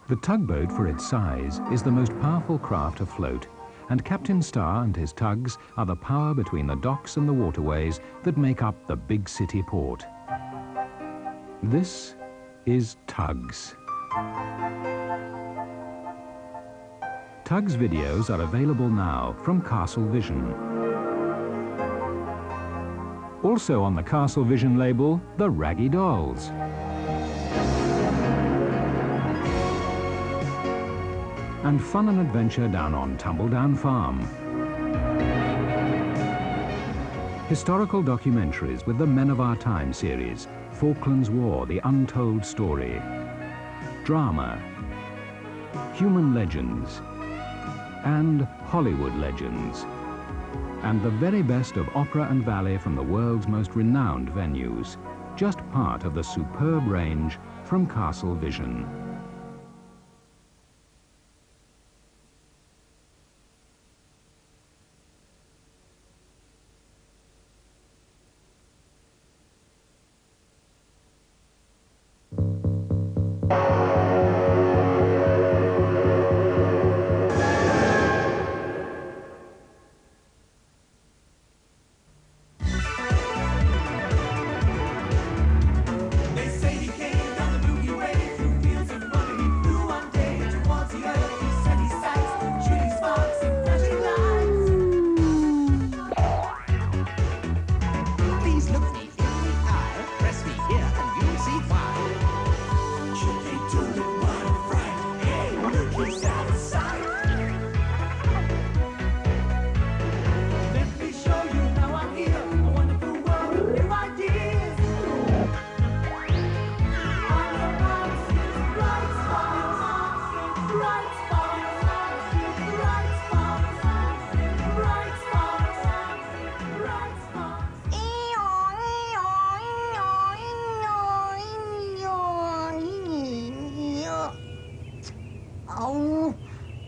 The tugboat, for its size, is the most powerful craft afloat, and Captain Starr and his tugs are the power between the docks and the waterways that make up the big city port. This is Tugs. Tugs videos are available now from Castle Vision. Also on the Castle Vision label, the Raggy Dolls. And fun and adventure down on Tumbledown Farm. Historical documentaries with the Men of Our Time series, Falklands War, The Untold Story, drama, human legends, and Hollywood legends, and the very best of opera and ballet from the world's most renowned venues, just part of the superb range from Castle Vision.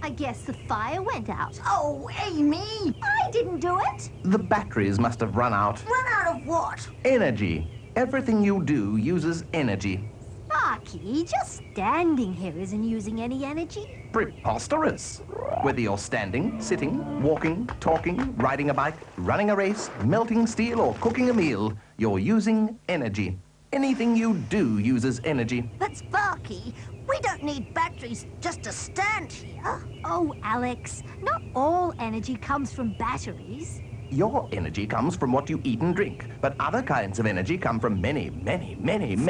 I guess the fire went out. Oh, Amy! I didn't do it. The batteries must have run out. Run out of what? Energy. Everything you do uses energy. Sparky, just standing here isn't using any energy. Preposterous. Whether you're standing, sitting, walking, talking, riding a bike, running a race, melting steel, or cooking a meal, you're using energy. Anything you do uses energy. But Sparky, we don't need batteries just to stand here. Oh, Alex, not all energy comes from batteries. Your energy comes from what you eat and drink, but other kinds of energy come from many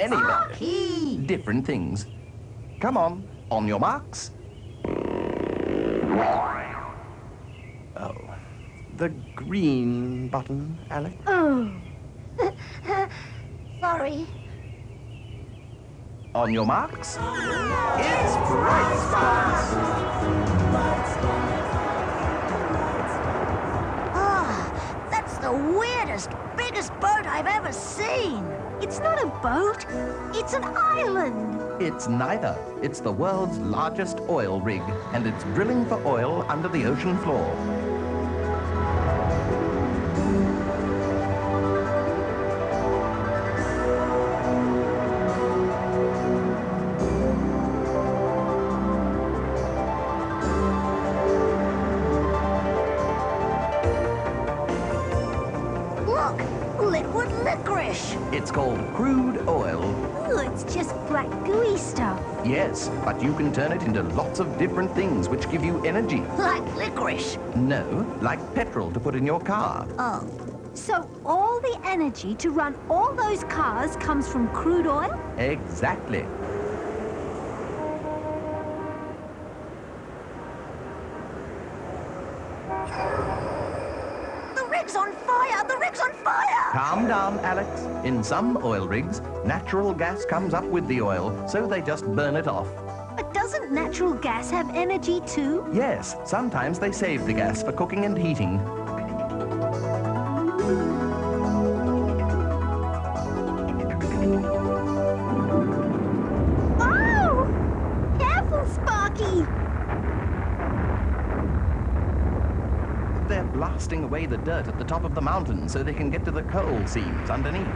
Sparky! different things. Come on your marks. Oh, the green button, Alex. Oh. Sorry. On your marks. It's Bright Sparks! Ah, that's the weirdest, biggest boat I've ever seen. It's not a boat, it's an island. It's neither. It's the world's largest oil rig, and it's drilling for oil under the ocean floor. Liquid licorice. It's called crude oil. Ooh, it's just black gooey stuff. Yes, but you can turn it into lots of different things which give you energy. Like licorice. No, like petrol to put in your car. Oh. So all the energy to run all those cars comes from crude oil? Exactly. The rig's on fire! The rig's on fire! Calm down, Alex. In some oil rigs, natural gas comes up with the oil, so they just burn it off. But doesn't natural gas have energy too? Yes, sometimes they save the gas for cooking and heating. Oh! Careful, Sparky! They're blasting away the dirt at the top of the mountain so they can get to the coal seams underneath.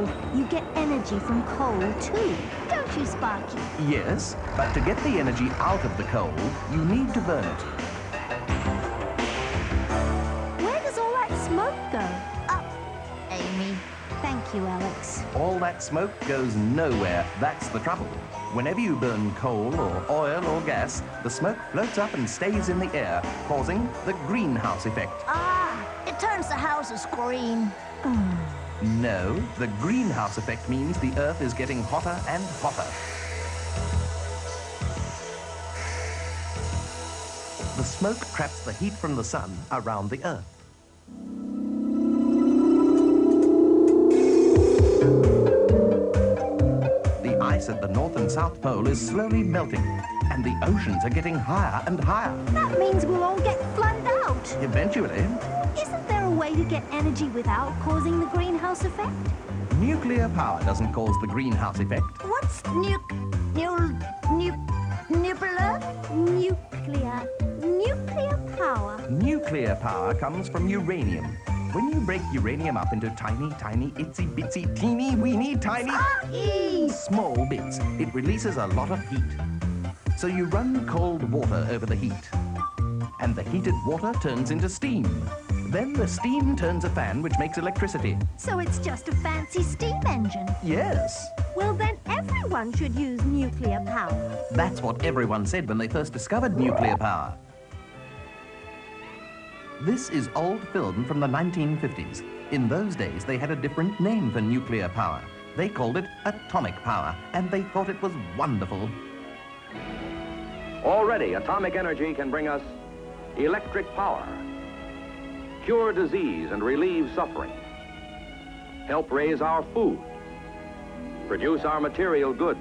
coal, you get energy from coal too, don't you, Sparky? Yes, but to get the energy out of the coal, you need to burn it. Where does all that smoke go? Up, Amy. Thank you, Alex. All that smoke goes nowhere. That's the trouble. Whenever you burn coal or oil or gas, the smoke floats up and stays in the air, causing the greenhouse effect. Ah, it turns the houses green. No, the greenhouse effect means the Earth is getting hotter and hotter. The smoke traps the heat from the sun around the Earth. The ice at the North and South Pole is slowly melting, and the oceans are getting higher and higher. That means we'll all get flooded out. Eventually, Isn't there a way to get energy without causing the greenhouse effect? nuclear power doesn't cause the greenhouse effect. What's nuclear? Nuclear power. Nuclear power comes from uranium. When you break uranium up into tiny, tiny, itsy-bitsy, teeny-weeny, tiny, small bits, it releases a lot of heat. So you run cold water over the heat. And the heated water turns into steam. Then the steam turns a fan which makes electricity. So it's just a fancy steam engine. Yes. Well, then everyone should use nuclear power. That's what everyone said when they first discovered nuclear power. This is old film from the 1950s. In those days, they had a different name for nuclear power. They called it atomic power, and they thought it was wonderful. Already, atomic energy can bring us electric power, cure disease and relieve suffering, help raise our food, produce our material goods,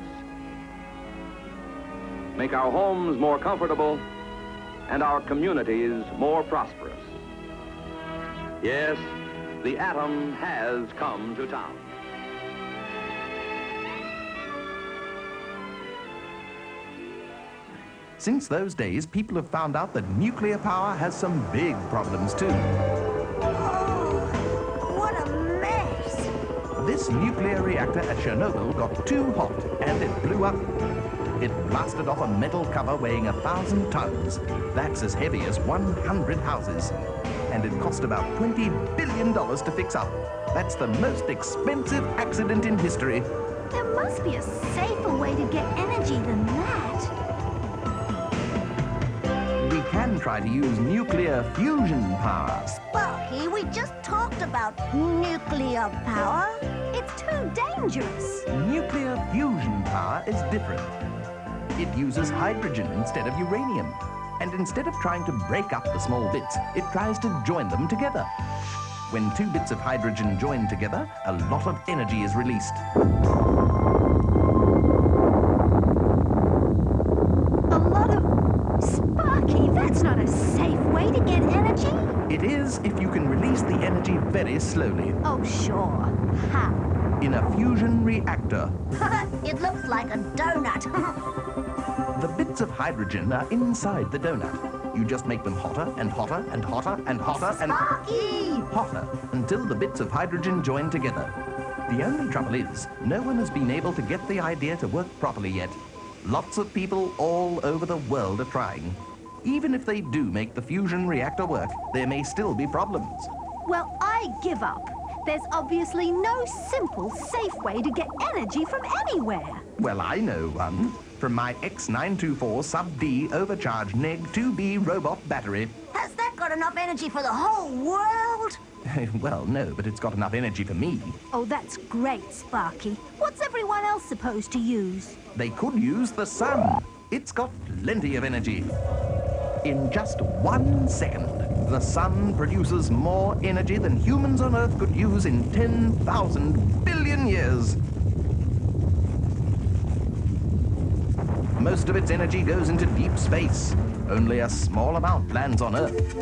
make our homes more comfortable and our communities more prosperous. Yes, the atom has come to town. Since those days, people have found out that nuclear power has some big problems too. Oh, what a mess. This nuclear reactor at Chernobyl got too hot and it blew up. It blasted off a metal cover weighing 1,000 tons. That's as heavy as 100 houses. And it cost about $20 billion to fix up. That's the most expensive accident in history. There must be a safer way to get energy than that. We can try to use nuclear fusion power. Sparky, we just talked about nuclear power. It's too dangerous. Nuclear fusion power is different. It uses hydrogen instead of uranium. And instead of trying to break up the small bits, it tries to join them together. When two bits of hydrogen join together, a lot of energy is released. A lot of... Sparky, that's not a safe way to get energy. It is if you can release the energy very slowly. Oh, sure. How? In a fusion reactor. It looks like a donut. The bits of hydrogen are inside the donut. You just make them hotter and hotter and hotter and hotter and hotter until the bits of hydrogen join together. The only trouble is, no one has been able to get the idea to work properly yet. Lots of people all over the world are trying. Even if they do make the fusion reactor work, there may still be problems. Well, I give up. There's obviously no simple, safe way to get energy from anywhere. Well, I know one. From my X924 Sub-D overcharged Neg-2B robot battery. Has that got enough energy for the whole world? Well, no, but it's got enough energy for me. Oh, that's great, Sparky. What's everyone else supposed to use? They could use the sun. It's got plenty of energy. In just 1 second, the sun produces more energy than humans on Earth could use in 10,000 billion years. Most of its energy goes into deep space. Only a small amount lands on Earth.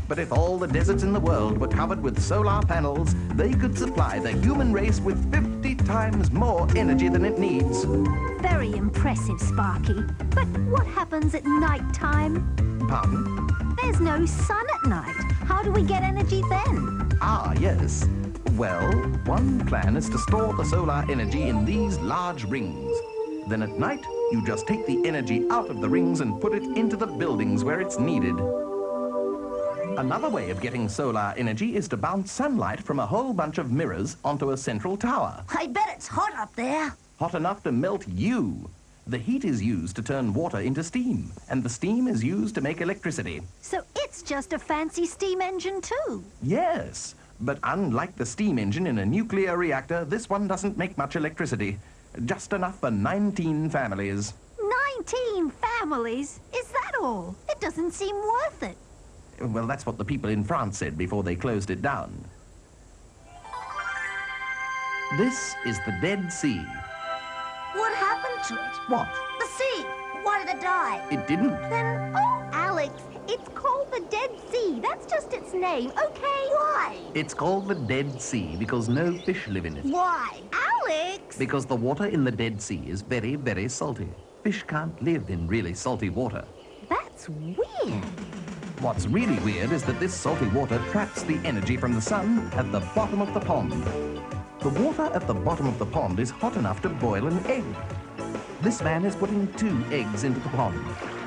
But if all the deserts in the world were covered with solar panels, they could supply the human race with 50 times more energy than it needs. Very impressive, Sparky. But what happens at night time? Pardon? There's no sun at night. How do we get energy then? Ah, yes. Well, one plan is to store the solar energy in these large rings. Then at night, you just take the energy out of the rings and put it into the buildings where it's needed. Another way of getting solar energy is to bounce sunlight from a whole bunch of mirrors onto a central tower. I bet it's hot up there. Hot enough to melt you. The heat is used to turn water into steam, and the steam is used to make electricity. So it's just a fancy steam engine too. Yes, but unlike the steam engine in a nuclear reactor, this one doesn't make much electricity. Just enough for 19 families. 19 families? Is that all? It doesn't seem worth it. Well, that's what the people in France said before they closed it down. This is the Dead Sea. What happened to it? What? The sea. Why did it die? It didn't. Then, oh, Alex, it's called the Dead Sea. That's just its name, okay? Why? It's called the Dead Sea because no fish live in it. Why? Alex! Because the water in the Dead Sea is very, very salty. Fish can't live in really salty water. That's weird. What's really weird is that this salty water traps the energy from the sun at the bottom of the pond. The water at the bottom of the pond is hot enough to boil an egg. This man is putting 2 eggs into the pond,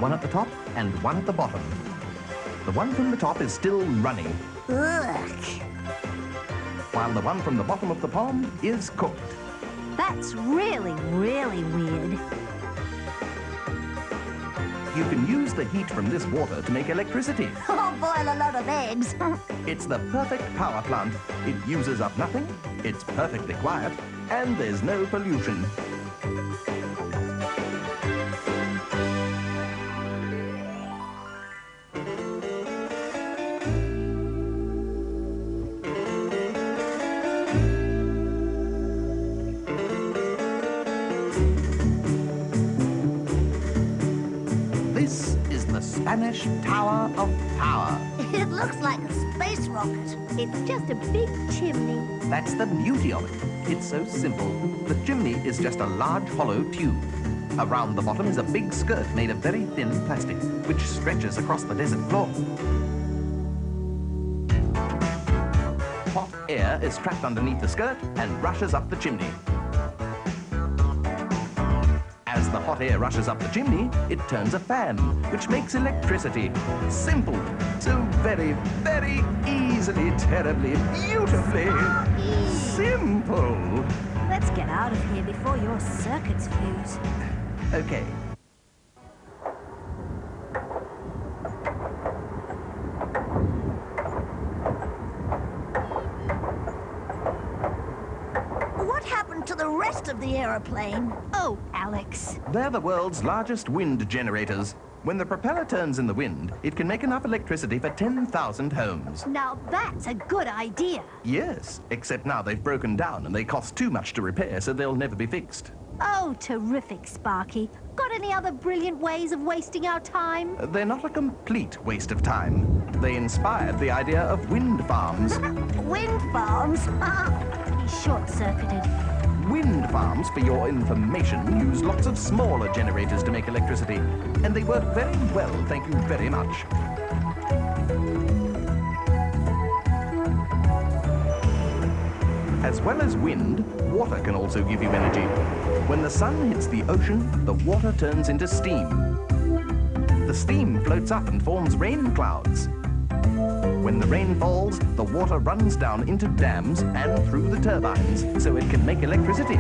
one at the top and one at the bottom. The one from the top is still running, Ugh. while the one from the bottom of the pond is cooked. That's really, really weird. You can use the heat from this water to make electricity. I'll boil a lot of eggs. It's the perfect power plant. It uses up nothing, it's perfectly quiet, and there's no pollution. This is the Spanish Tower of Power. It looks like a space rocket. It's just a big chimney. That's the beauty of it. It's so simple. The chimney is just a large hollow tube. Around the bottom is a big skirt made of very thin plastic, which stretches across the desert floor. Hot air is trapped underneath the skirt and rushes up the chimney. As the hot air rushes up the chimney, it turns a fan, which makes electricity. Simple. So very, very easily, terribly, beautifully simple. Let's get out of here before your circuits fuse. Okay. What happened to the rest of the aeroplane? Oh, Alex. They're the world's largest wind generators. When the propeller turns in the wind, it can make enough electricity for 10,000 homes. Now that's a good idea. Yes, except now they've broken down and they cost too much to repair, so they'll never be fixed. Oh, terrific, Sparky. Got any other brilliant ways of wasting our time? They're not a complete waste of time. They inspired the idea of wind farms. Wind farms? He's short-circuited. Wind farms, for your information, use lots of smaller generators to make electricity. And they work very well, thank you very much. As well as wind, water can also give you energy. When the sun hits the ocean, the water turns into steam. The steam floats up and forms rain clouds. When the rain falls, the water runs down into dams and through the turbines, so it can make electricity.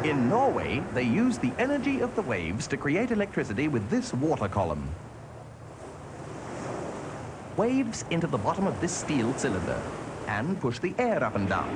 In Norway, they use the energy of the waves to create electricity with this water column. Waves into the bottom of this steel cylinder and push the air up and down.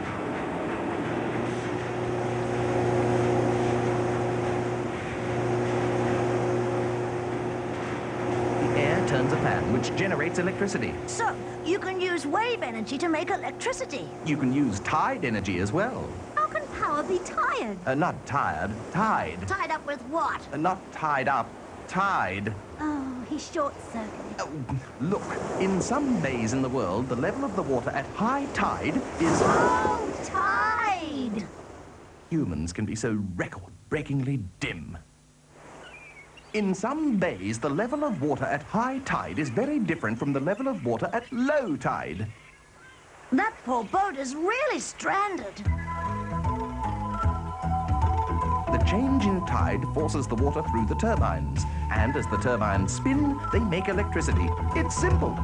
The air turns a fan which generates electricity. So, you can use wave energy to make electricity. You can use tide energy as well. How can power be tired? Not tired, tide. Tied up with what? Not tied up, tide. Oh, he's short-circuited. Oh, look, in some bays in the world, the level of the water at high tide is... Oh, tide! Humans can be so record-breakingly dim. In some bays, the level of water at high tide is very different from the level of water at low tide. That poor boat is really stranded. The change in tide forces the water through the turbines, and as the turbines spin, they make electricity. It's simple.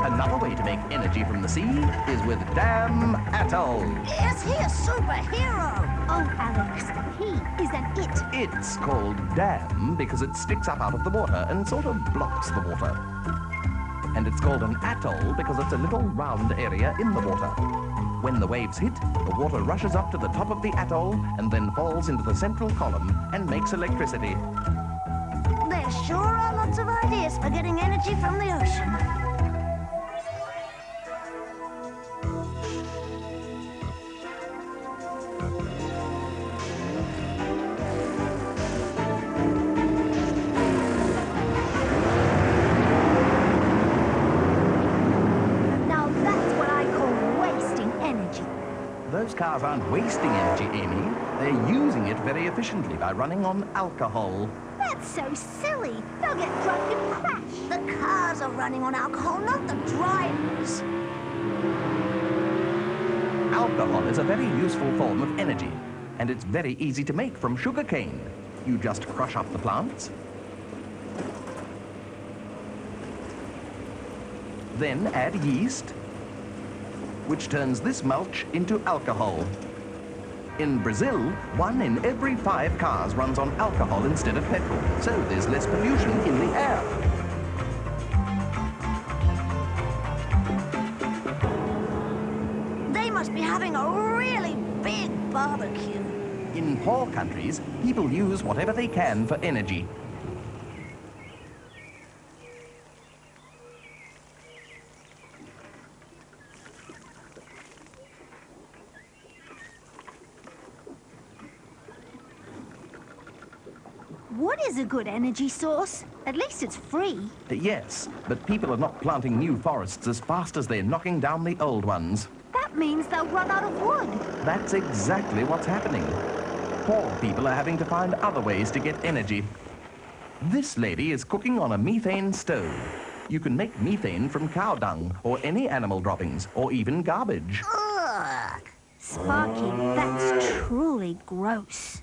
Another way to make energy from the sea is with Dam Atoll. Is he a superhero? Oh, Alex, he is an it. It's called Dam because it sticks up out of the water and sort of blocks the water. And it's called an atoll because it's a little round area in the water. When the waves hit, the water rushes up to the top of the atoll and then falls into the central column and makes electricity. There sure are lots of ideas for getting energy from the ocean. Those cars aren't wasting energy, Amy. They're using it very efficiently by running on alcohol. That's so silly. They'll get drunk and crash. The cars are running on alcohol, not the drivers. Alcohol is a very useful form of energy, and it's very easy to make from sugarcane. You just crush up the plants, then add yeast, which turns this mulch into alcohol. In Brazil, 1 in every 5 cars runs on alcohol instead of petrol, so there's less pollution in the air. They must be having a really big barbecue. In poor countries, people use whatever they can for energy. What is a good energy source? At least it's free. Yes, but people are not planting new forests as fast as they're knocking down the old ones. That means they'll run out of wood. That's exactly what's happening. Poor people are having to find other ways to get energy. This lady is cooking on a methane stove. You can make methane from cow dung, or any animal droppings, or even garbage. Ugh. Sparky, that's truly gross.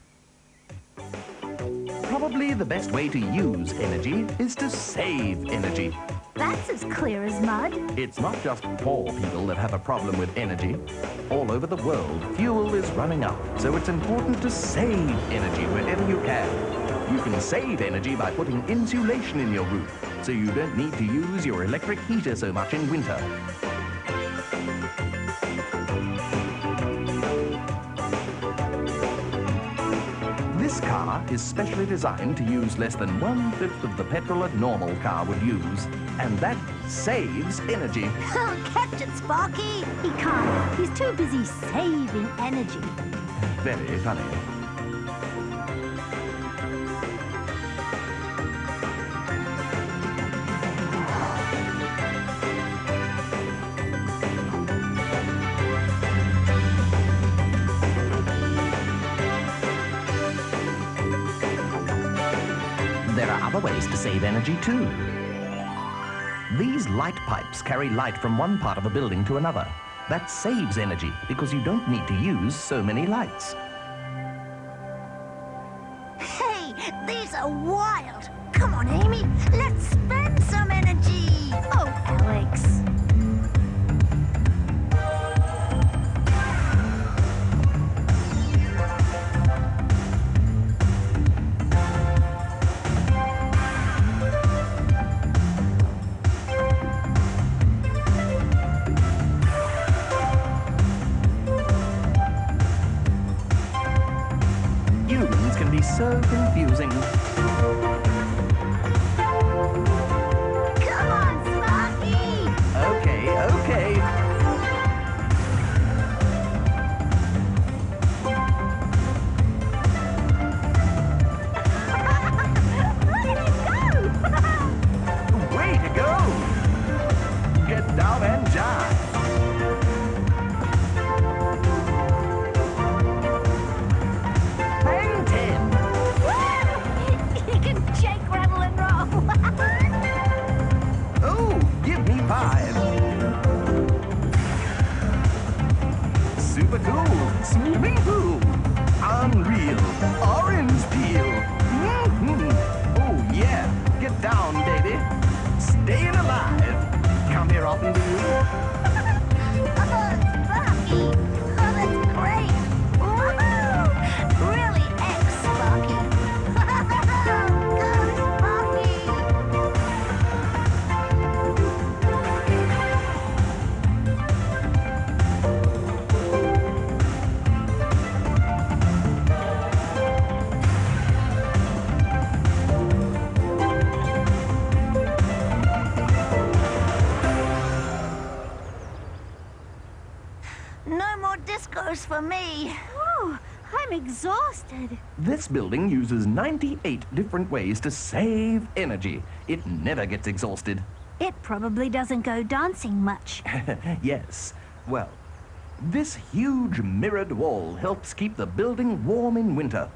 Probably the best way to use energy is to save energy. That's as clear as mud. It's not just poor people that have a problem with energy. All over the world, fuel is running up, so it's important to save energy wherever you can. You can save energy by putting insulation in your roof, so you don't need to use your electric heater so much in winter. This car is specially designed to use less than 1/5 of the petrol a normal car would use, and that saves energy. Catch it, Sparky. He can't. He's too busy saving energy. Very funny. There are other ways to save energy too. These light pipes carry light from one part of a building to another. That saves energy because you don't need to use so many lights. Hey, these are wild. Come on, Amy. Let's spend some energy. Oh, Alex. Humans can be so confusing. Come on, Sparky. Okay, okay. Look at him go! Way to go! Get down and jive. sweeping through. Unreal. Orange peel. Oh, yeah. Get down, baby. Staying alive. Come here often, do you? Sparky! Oh, that's great! Woohoo! Really Sparky! Go, Sparky! No more discos for me. Whew, I'm exhausted. This building uses 98 different ways to save energy. It never gets exhausted. It probably doesn't go dancing much. Yes. Well, this huge mirrored wall helps keep the building warm in winter.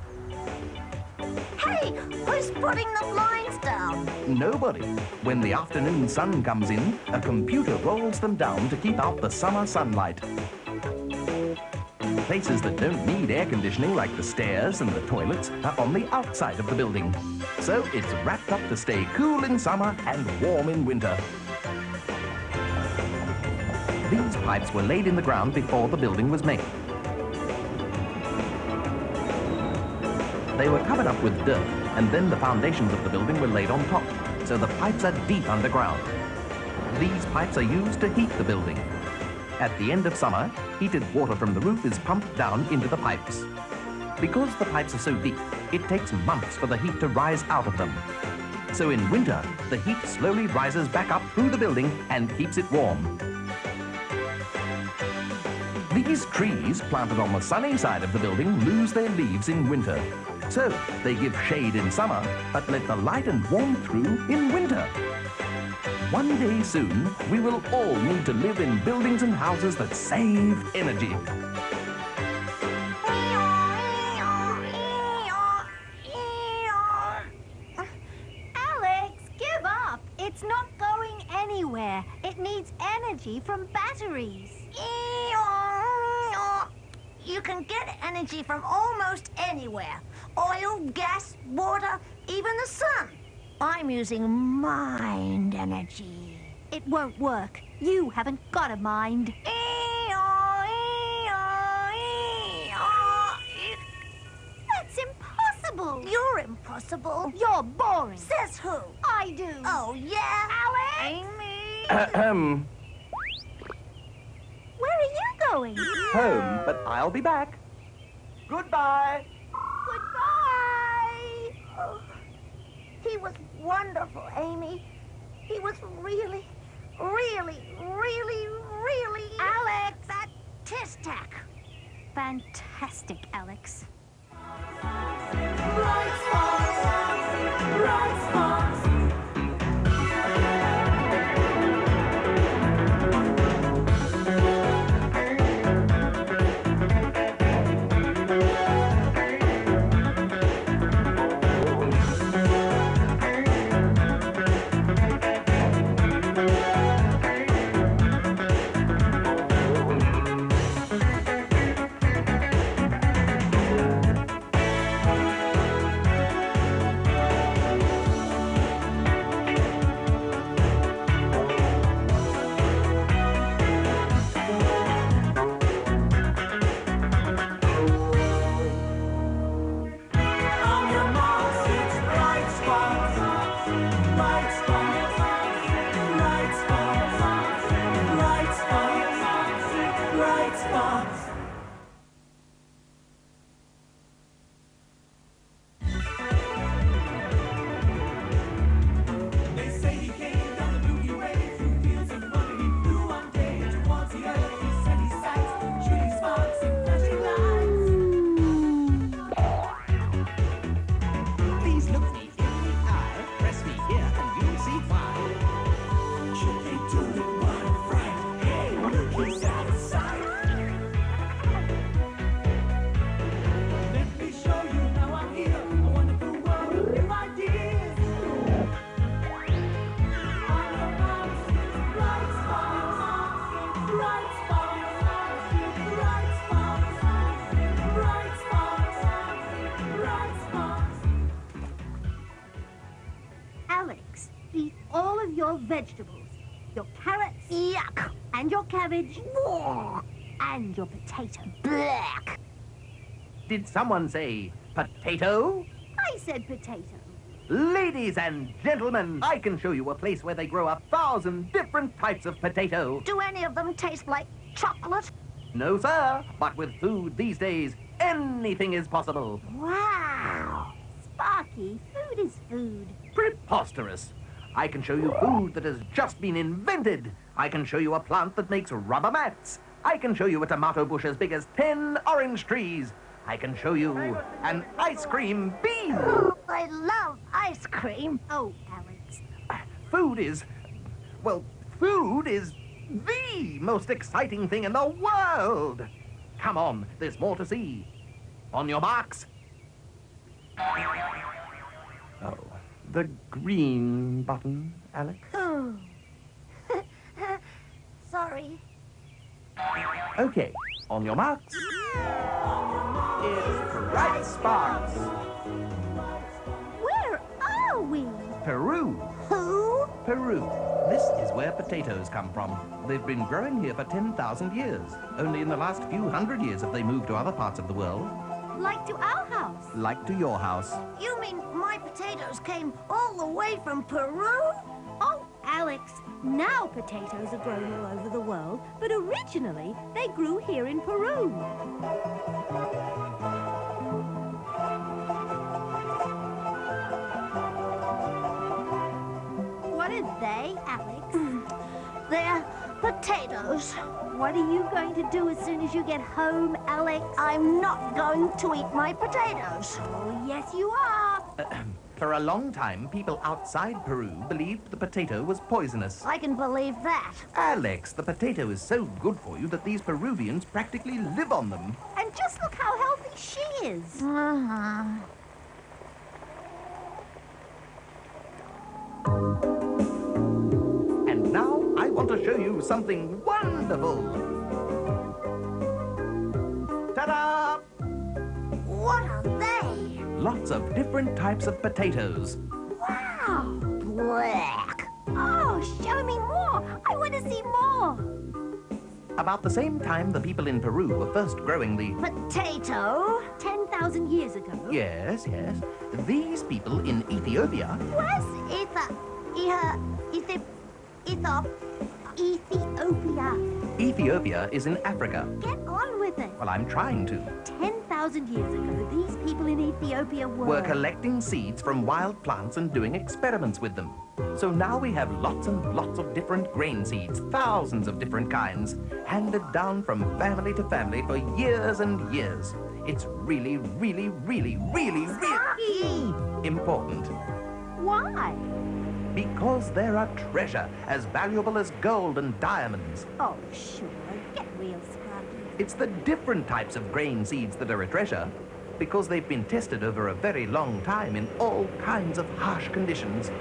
Hey, who's putting the blinds down? Nobody. When the afternoon sun comes in, a computer rolls them down to keep out the summer sunlight. Places that don't need air conditioning, like the stairs and the toilets, are on the outside of the building. So it's wrapped up to stay cool in summer and warm in winter. These pipes were laid in the ground before the building was made. They were covered up with dirt, and then the foundations of the building were laid on top, so the pipes are deep underground. These pipes are used to heat the building. At the end of summer, heated water from the roof is pumped down into the pipes. Because the pipes are so deep, it takes months for the heat to rise out of them. So in winter, the heat slowly rises back up through the building and keeps it warm. These trees, planted on the sunny side of the building, lose their leaves in winter. So they give shade in summer, but let the light and warmth through in winter. One day soon, we will all need to live in buildings and houses that save energy. Alex, give up. It's not going anywhere. It needs energy from batteries. You can get energy from almost anywhere. Oil, gas, water, even the sun. I'm using mind energy. It won't work. You haven't got a mind. That's impossible. You're impossible. You're boring. Says who? I do. Oh, yeah? Alex! Amy! Where are you going? Home, but I'll be back. Goodbye. Goodbye. Oh, he was wonderful, Amy. He was really, really, really, really... Alex! That tic-tac. Fantastic, Alex. Bright sparks, bright sparks. vegetables. Your carrots. Yuck. And your cabbage. Ugh. And your potato. Black. Did someone say potato? I said potato. Ladies and gentlemen, I can show you a place where they grow 1,000 different types of potato. Do any of them taste like chocolate? No, sir, but with food these days, anything is possible. Wow. Sparky, food is food. Preposterous. I can show you food that has just been invented. I can show you a plant that makes rubber mats. I can show you a tomato bush as big as 10 orange trees. I can show you an ice cream bean. Oh, I love ice cream. Oh, Alex. Food is the most exciting thing in the world. Come on, there's more to see. On your marks. Oh, the green button, Alex. Oh. Sorry. Okay, on your marks. It's bright sparks. Where are we? Peru. Who? Peru. This is where potatoes come from. They've been growing here for 10,000 years. Only in the last few hundred years have they moved to other parts of the world, Like to our house. like to your house. You mean my potatoes came all the way from Peru? Oh, Alex, now potatoes are grown all over the world, but originally they grew here in Peru. What are they, Alex? They're potatoes. What are you going to do as soon as you get home, Alex? I'm not going to eat my potatoes. Oh, yes, you are. For a long time, people outside Peru believed the potato was poisonous. I can believe that. Alex, the potato is so good for you that these Peruvians practically live on them. And just look how healthy she is. Uh-huh. And now I want to show you something wonderful. Ta-da! What are they? Lots of different types of potatoes. Wow. Black. Oh, show me more. I want to see more. About the same time the people in Peru were first growing the... Potato? 10,000 years ago. Yes, yes. These people in Ethiopia... Where's Ethiopia. Ethiopia is in Africa. Get on with it. Well, I'm trying to. 10,000 years ago, these people in Ethiopia We're collecting seeds from wild plants and doing experiments with them. So now we have lots and lots of different grain seeds, thousands of different kinds, handed down from family to family for years and years. It's really, really, really, really, really important. Why? Because they're a treasure, as valuable as gold and diamonds. Oh, sure. Get real, Sparky. It's the different types of grain seeds that are a treasure, because they've been tested over a very long time in all kinds of harsh conditions.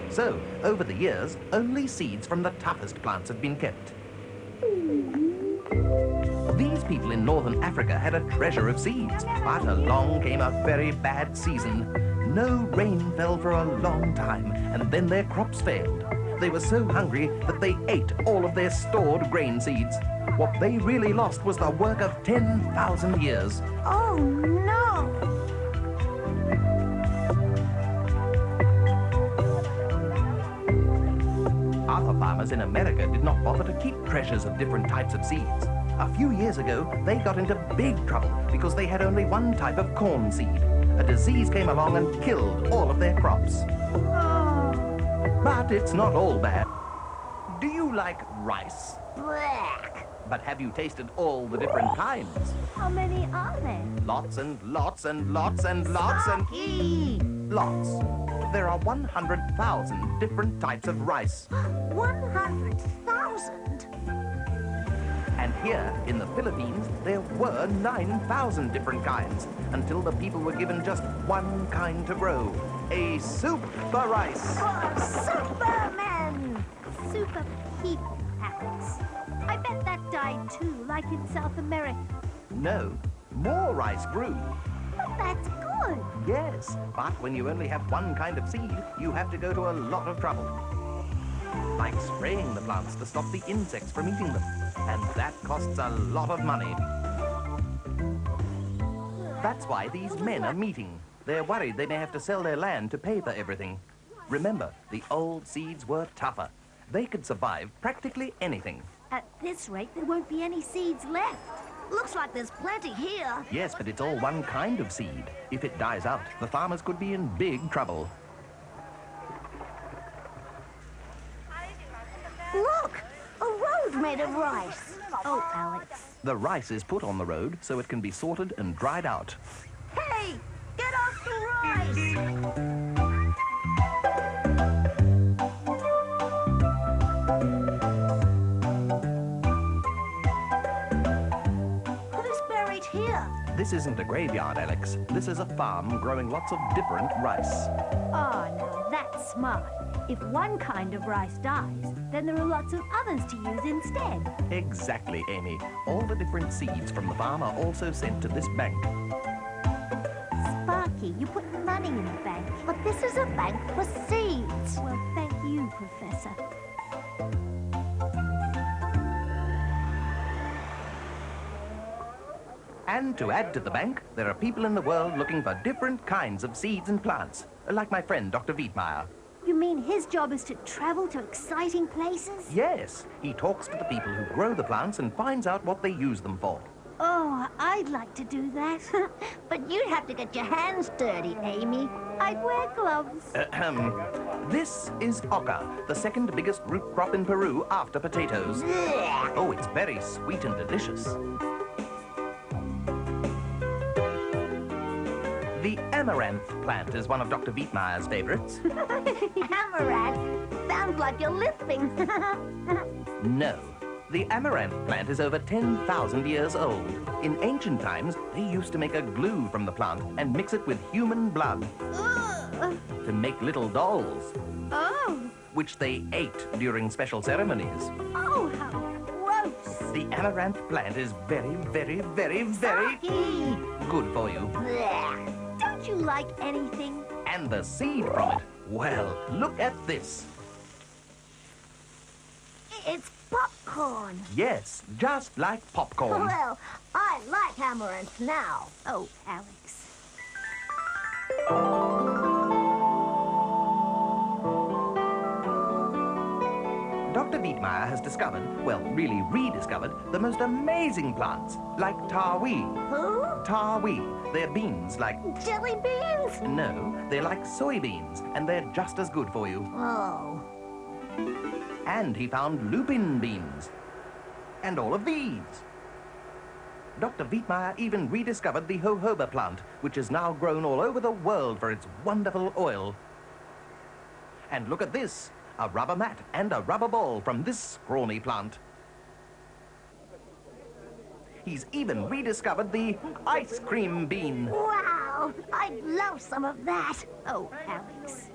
So, over the years, only seeds from the toughest plants have been kept. These people in northern Africa had a treasure of seeds, but along came a very bad season. No rain fell for a long time, and then their crops failed. They were so hungry that they ate all of their stored grain seeds. What they really lost was the work of 10,000 years. Oh, no! Other farmers in America did not bother to keep treasures of different types of seeds. A few years ago, they got into big trouble because they had only one type of corn seed. A disease came along and killed all of their crops. But it's not all bad. Do you like rice? Black. But have you tasted all the different kinds? How many are there? Lots and lots and lots and lots and lots. There are 100,000 different types of rice. 100,000? And here, in the Philippines, there were 9,000 different kinds, until the people were given just one kind to grow, a super rice. For Superman! Super people, Alex. I bet that died too, like in South America. No, more rice grew. But that's good. good. Yes, but when you only have one kind of seed, you have to go to a lot of trouble. Like spraying the plants to stop the insects from eating them. And that costs a lot of money. That's why these men are meeting. They're worried they may have to sell their land to pay for everything. Remember, the old seeds were tougher. They could survive practically anything. At this rate, there won't be any seeds left. Looks like there's plenty here. Yes, but it's all one kind of seed. If it dies out, the farmers could be in big trouble. Look, a road made of rice. Oh, Alex. The rice is put on the road so it can be sorted and dried out. Hey, get off the rice. This isn't a graveyard, Alex. This is a farm growing lots of different rice. Oh, now that's smart. If one kind of rice dies, then there are lots of others to use instead. Exactly, Amy. All the different seeds from the farm are also sent to this bank. Sparky, you put money in the bank. But this is a bank for seeds. Well, thank you, Professor. And to add to the bank, there are people in the world looking for different kinds of seeds and plants, like my friend Dr. Wiedmeyer. You mean his job is to travel to exciting places? Yes, he talks to the people who grow the plants and finds out what they use them for. Oh, I'd like to do that. But you'd have to get your hands dirty, Amy. I'd wear gloves. This is oca, the second biggest root crop in Peru after potatoes. Oh, it's very sweet and delicious. The amaranth plant is one of Dr. Wiedmeyer's favorites. Amaranth? Sounds like you're lisping. No. The amaranth plant is over 10,000 years old. In ancient times, they used to make a glue from the plant and mix it with human blood to make little dolls, which they ate during special ceremonies. Oh, how gross. The amaranth plant is very, very, very, very good for you. Don't you like anything? And the seed from it, well, look at this. It's popcorn. Yes, just like popcorn. Well, I like amaranth now. Oh, Alex. Dr. Wiedmeyer has discovered, well, really rediscovered, the most amazing plants, like tarwee. Who? Tarwee. They're beans like... Jelly beans? No, they're like soybeans, and they're just as good for you. Oh. And he found lupin beans. And all of these. Dr. Wiedmeyer even rediscovered the jojoba plant, which is now grown all over the world for its wonderful oil. And look at this, a rubber mat and a rubber ball from this scrawny plant. He's even rediscovered the ice cream bean. Wow, I'd love some of that. Oh, Alex.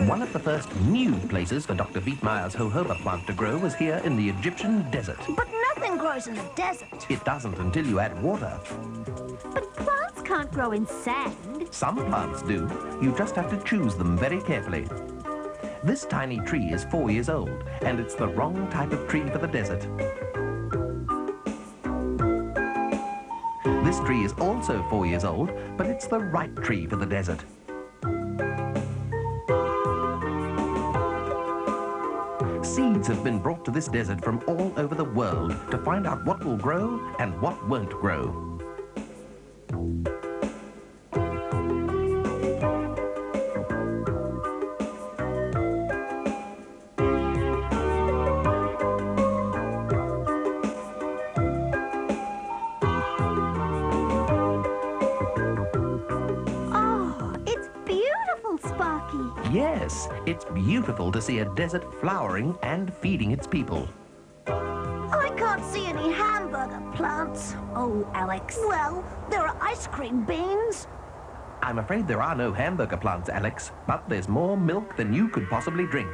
One of the first new places for Dr. Wiedmeyer's jojoba plant to grow was here in the Egyptian desert. But nothing grows in the desert. It doesn't until you add water. But plants can't grow in sand. Some plants do. You just have to choose them very carefully. This tiny tree is 4 years old, and it's the wrong type of tree for the desert. This tree is also 4 years old, but it's the right tree for the desert. Seeds have been brought to this desert from all over the world to find out what will grow and what won't grow. Yes, it's beautiful to see a desert flowering and feeding its people. I can't see any hamburger plants. Oh, Alex. Well, there are ice cream beans. I'm afraid there are no hamburger plants, Alex, but there's more milk than you could possibly drink.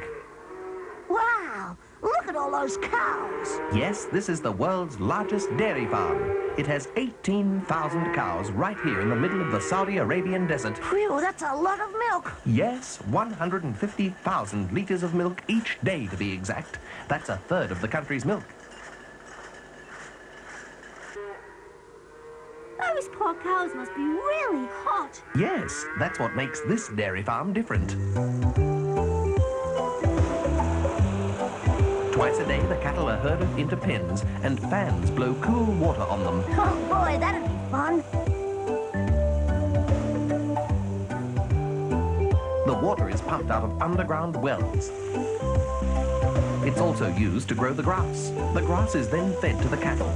Wow! Look at all those cows. Yes, this is the world's largest dairy farm. It has 18,000 cows right here in the middle of the Saudi Arabian desert. Phew, that's a lot of milk. Yes, 150,000 litres of milk each day, to be exact. That's a third of the country's milk. Those poor cows must be really hot. Yes, that's what makes this dairy farm different. Twice a day, the cattle are herded into pens, and fans blow cool water on them. Oh boy, that'd be fun. The water is pumped out of underground wells. It's also used to grow the grass. The grass is then fed to the cattle.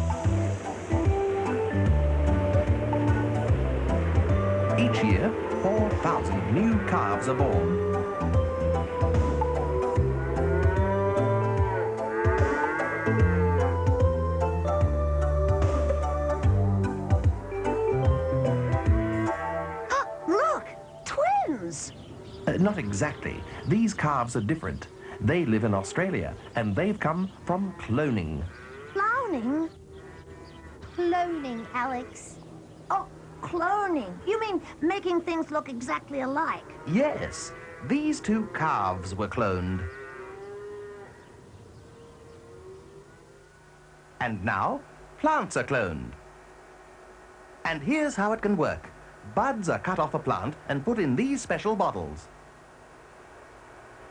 Each year, 4,000 new calves are born. Look, twins. Not exactly. These calves are different. They live in Australia, and they've come from cloning. Cloning? Cloning, Alex. Oh, cloning. You mean making things look exactly alike? Yes, these two calves were cloned. And now, plants are cloned. And here's how it can work. Buds are cut off a plant and put in these special bottles.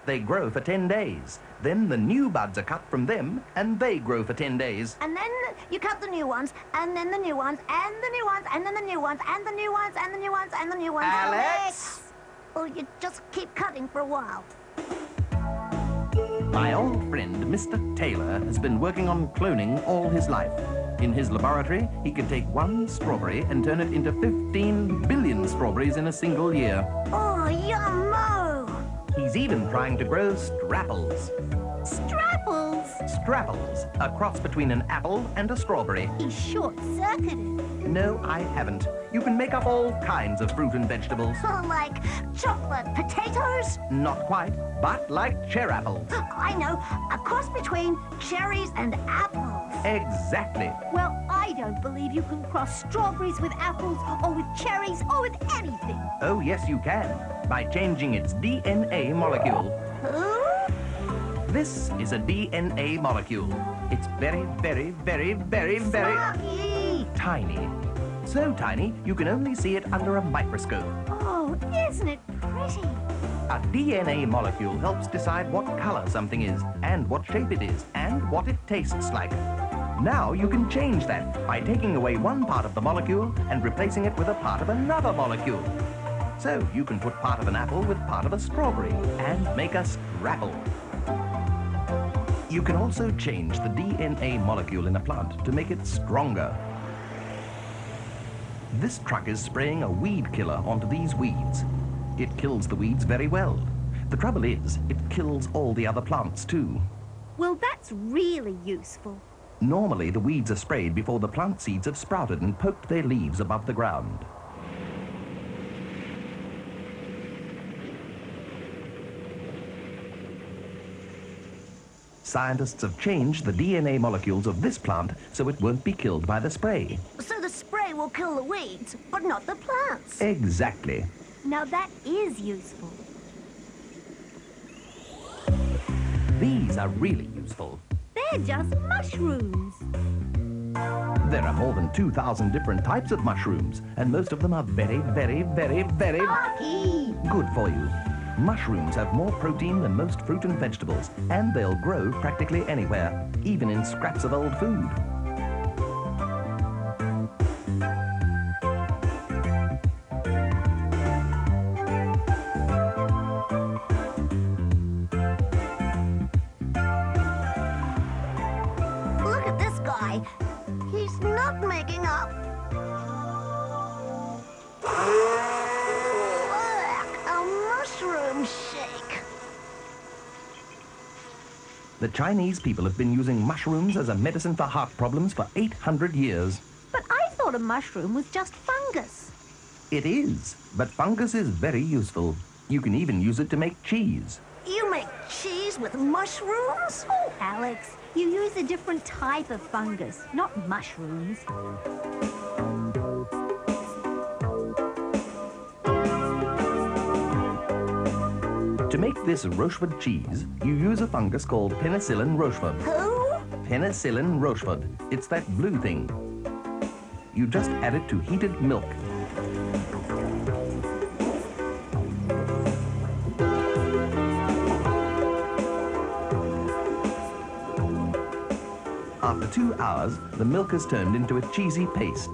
They grow for 10 days. Then the new buds are cut from them, and they grow for 10 days. And then you cut the new ones, and then the new ones, and the new ones, and then the new ones, and the new ones, and the new ones, and the new ones. Alex! Oh, you just keep cutting for a while. My old friend, Mr. Taylor, has been working on cloning all his life. In his laboratory, he can take one strawberry and turn it into 15 billion strawberries in a single year. Oh, yummo! He's even trying to grow strapples. Strapples? Strapples, a cross between an apple and a strawberry. He's short-circuited. No, I haven't. You can make up all kinds of fruit and vegetables. Oh, like chocolate potatoes? Not quite, but like cher apples. I know, a cross between cherries and apples. Exactly. Well, I don't believe you can cross strawberries with apples or with cherries or with anything. Oh, yes, you can. By changing its DNA molecule. This is a DNA molecule. It's very, very, very, very, very Sparky! tiny. So tiny, you can only see it under a microscope. Oh, isn't it pretty? A DNA molecule helps decide what color something is, and what shape it is, and what it tastes like. Now you can change that by taking away one part of the molecule and replacing it with a part of another molecule. So you can put part of an apple with part of a strawberry and make a Strapple. You can also change the DNA molecule in a plant to make it stronger. This truck is spraying a weed killer onto these weeds. It kills the weeds very well. The trouble is, it kills all the other plants too. Well, that's really useful. Normally, the weeds are sprayed before the plant seeds have sprouted and poked their leaves above the ground. Scientists have changed the DNA molecules of this plant so it won't be killed by the spray. So the spray will kill the weeds, but not the plants. Exactly. Now that is useful. These are really useful. They're just mushrooms. There are more than 2,000 different types of mushrooms, and most of them are very, very, very, very Sparky! good for you. Mushrooms have more protein than most fruit and vegetables, and they'll grow practically anywhere, even in scraps of old food. Look at this guy. He's not making up. Look, a mushroom shake. The Chinese people have been using mushrooms as a medicine for heart problems for 800 years. But I thought a mushroom was just fungus. It is, but fungus is very useful. You can even use it to make cheese. You make cheese with mushrooms? Oh, Alex, you use a different type of fungus, not mushrooms. To make this Rochefort cheese, you use a fungus called penicillin rochefort. Who? Penicillin rochefort. It's that blue thing. You just add it to heated milk. After 2 hours, the milk is turned into a cheesy paste.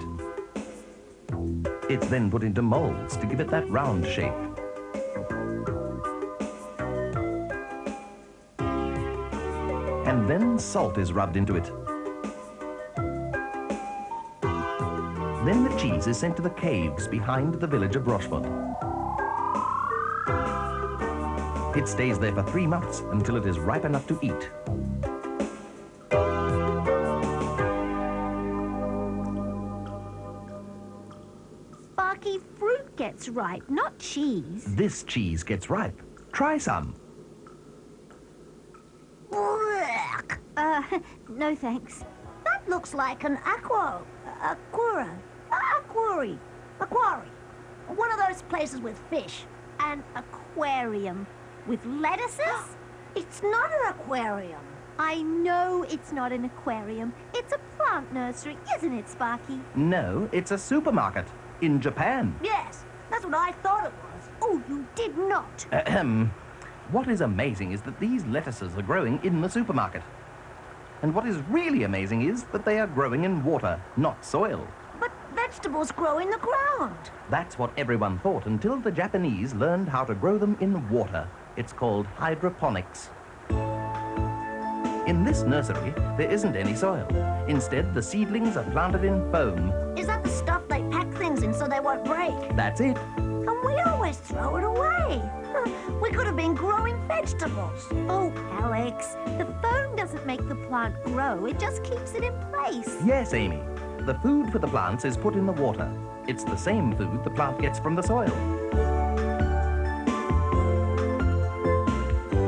It's then put into molds to give it that round shape. And then salt is rubbed into it. Then the cheese is sent to the caves behind the village of Rochefort. It stays there for 3 months until it is ripe enough to eat. Sparky, fruit gets ripe, not cheese. This cheese gets ripe. Try some. Blech. No thanks. That looks like an aquari. One of those places with fish. An aquarium with lettuces? It's not an aquarium. I know it's not an aquarium. It's a plant nursery, isn't it, Sparky? No, it's a supermarket in Japan. Yes, that's what I thought it was. Oh, you did not. Ahem. What is amazing is that these lettuces are growing in the supermarket. And what is really amazing is that they are growing in water, not soil. But vegetables grow in the ground. That's what everyone thought until the Japanese learned how to grow them in water. It's called hydroponics. In this nursery, there isn't any soil. Instead, the seedlings are planted in foam. Is that the stuff they pack things in so they won't break? That's it. And we always throw it away. We could have been growing vegetables. Oh, Alex, the foam doesn't make the plant grow. It just keeps it in place. Yes, Amy. The food for the plants is put in the water. It's the same food the plant gets from the soil.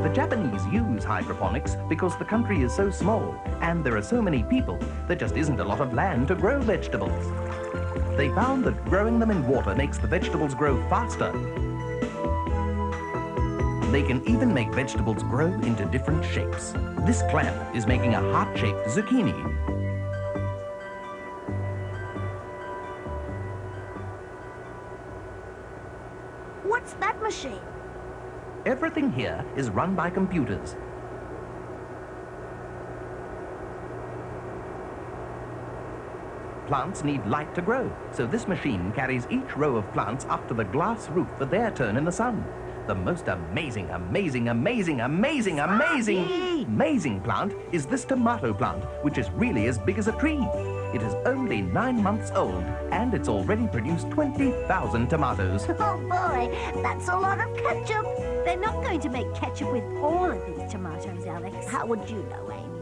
The Japanese use hydroponics because the country is so small and there are so many people, there just isn't a lot of land to grow vegetables. They found that growing them in water makes the vegetables grow faster. They can even make vegetables grow into different shapes. This clamp is making a heart-shaped zucchini. What's that machine? Everything here is run by computers. Plants need light to grow, so this machine carries each row of plants up to the glass roof for their turn in the sun. The most amazing plant is this tomato plant, which is really as big as a tree. It is only 9 months old, and it's already produced 20,000 tomatoes. Oh boy, that's a lot of ketchup. They're not going to make ketchup with all of these tomatoes, Alex. How would you know, Amy?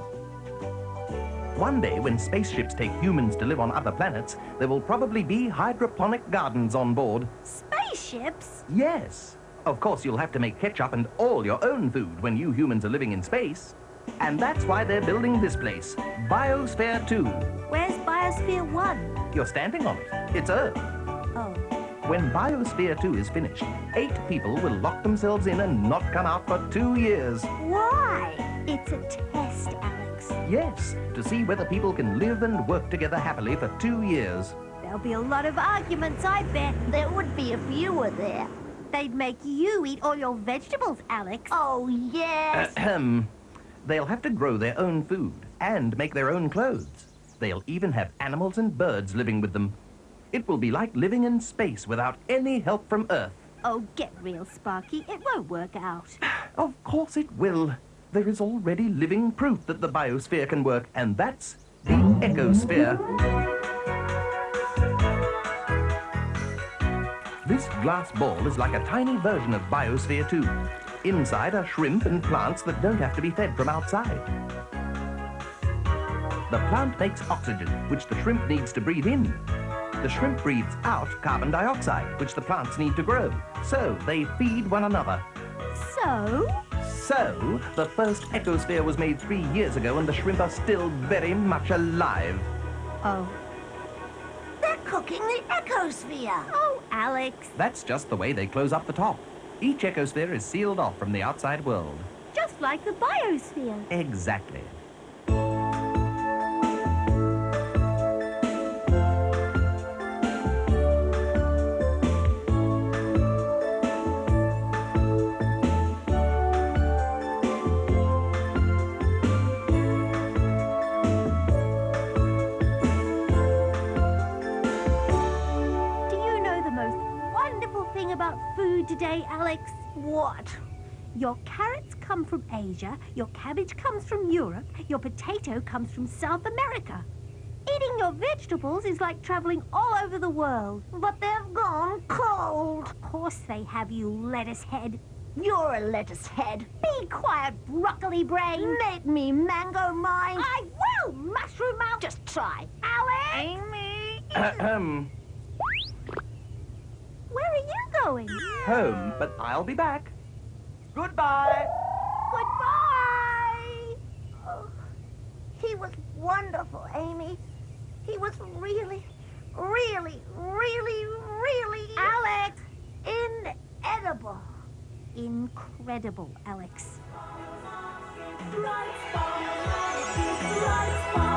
One day, when spaceships take humans to live on other planets, there will probably be hydroponic gardens on board. Spaceships? Yes. Of course, you'll have to make ketchup and all your own food when you humans are living in space. And that's why they're building this place, Biosphere 2. Where's Biosphere 1? You're standing on it. It's Earth. Oh. When Biosphere 2 is finished, 8 people will lock themselves in and not come out for 2 years. Why? It's a test, Alex. Yes, to see whether people can live and work together happily for 2 years. There'll be a lot of arguments, I bet. There would be if you were there. They'd make you eat all your vegetables, Alex. Oh, yes. They'll have to grow their own food and make their own clothes. They'll even have animals and birds living with them. It will be like living in space without any help from Earth. Oh, get real, Sparky. It won't work out. Of course it will. There is already living proof that the biosphere can work, and that's the ecosphere. This glass ball is like a tiny version of Biosphere 2. Inside are shrimp and plants that don't have to be fed from outside. The plant makes oxygen, which the shrimp needs to breathe in. The shrimp breathes out carbon dioxide, which the plants need to grow. So they feed one another. So, the first ecosphere was made 3 years ago and the shrimp are still very much alive. Oh. They're cooking the ecosphere. Oh, Alex. That's just the way they close up the top. Each ecosphere is sealed off from the outside world. Just like the biosphere. Exactly. About food today, Alex? What? Your carrots come from Asia, your cabbage comes from Europe, your potato comes from South America. Eating your vegetables is like traveling all over the world. But they've gone cold. Of course they have, you lettuce head. You're a lettuce head. Be quiet, broccoli brain. Make me mango mind. I will, mushroom mouth. Just try. Alex! Amy! Where are you going? Home, but I'll be back. Goodbye. Goodbye! Oh, he was wonderful, Amy. He was really, really, really, really... Alex! Inedible. Incredible, Alex. Bright sparks, bright sparks.